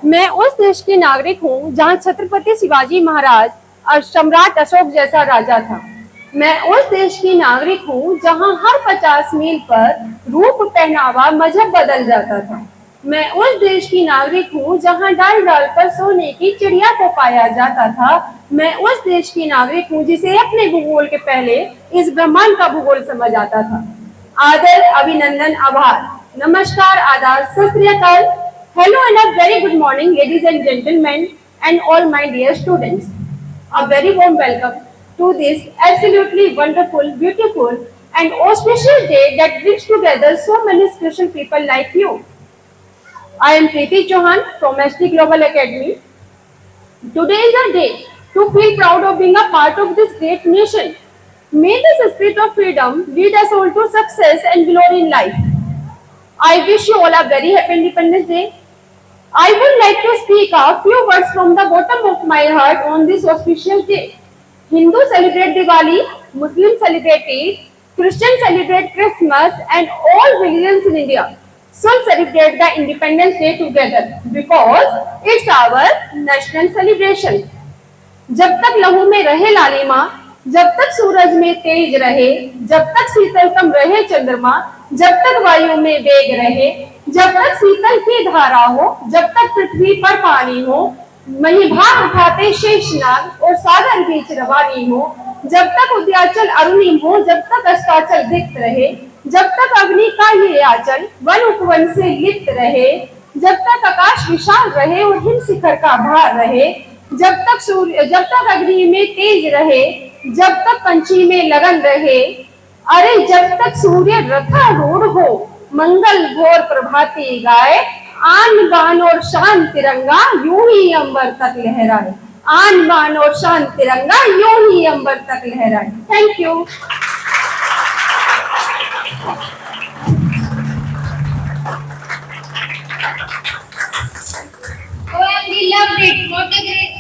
मैं उस देश की नागरिक हूँ जहाँ छत्रपति शिवाजी महाराज और सम्राट अशोक जैसा राजा था। मैं उस देश की नागरिक हूँ जहाँ हर 50 मील पर रूप, पहनावा, मजहब बदल जाता था। मैं उस देश की नागरिक हूँ जहाँ डाल डाल पर सोने की चिड़िया को पाया जाता था। मैं उस देश की नागरिक हूँ जिसे अपने भूगोल के पहले इस ब्रह्मांड का भूगोल समझ आता था। आदर, अभिनंदन, आभार, नमस्कार, आदाब, सत श्री अकाल, hello and a very good morning, ladies and gentlemen, and all my dear students. A very warm welcome to this absolutely wonderful, beautiful, and auspicious day that brings together so many special people like you. I am Preeti Chauhan from ST Global Academy. Today is a day to feel proud of being a part of this great nation. May this spirit of freedom lead us all to success and glory in life. I wish you all a very happy Independence Day. I would like to speak a few words from the bottom of my heart on this auspicious day. Hindus celebrate Diwali, Muslims celebrate Eid, Christians celebrate Christmas, and all religions in India should celebrate the Independence Day together because it's our national celebration. जब तक लहू में रहे लालिमा, जब तक सूरज में तेज रहे, जब तक शीतलतम रहे चंद्रमा, जब तक वायु में वेग रहे, जब तक शीतल की धारा हो, जब तक पृथ्वी पर पानी हो, महिभार उठाते शेषनाग और सागर बीच रवानी हो, जब तक उद्याचल अरुणिम हो, जब तक अस्ताचल दीप्त रहे, जब तक अग्नि का ये आंचल वन उपवन से लिप्त रहे, जब तक आकाश विशाल रहे और हिम शिखर का भार रहे, जब तक अग्नि में तेज रहे, जब तक पंछी में लगन रहे, अरे जब तक सूर्य रथारूढ़ हो, मंगल घोर प्रभाती गाए, आन बान और शान तिरंगा यूं ही अंबर तक लहराए, आन बान और शान तिरंगा यूं ही अंबर तक लहराए। Thank you. OMG, loved it. What a great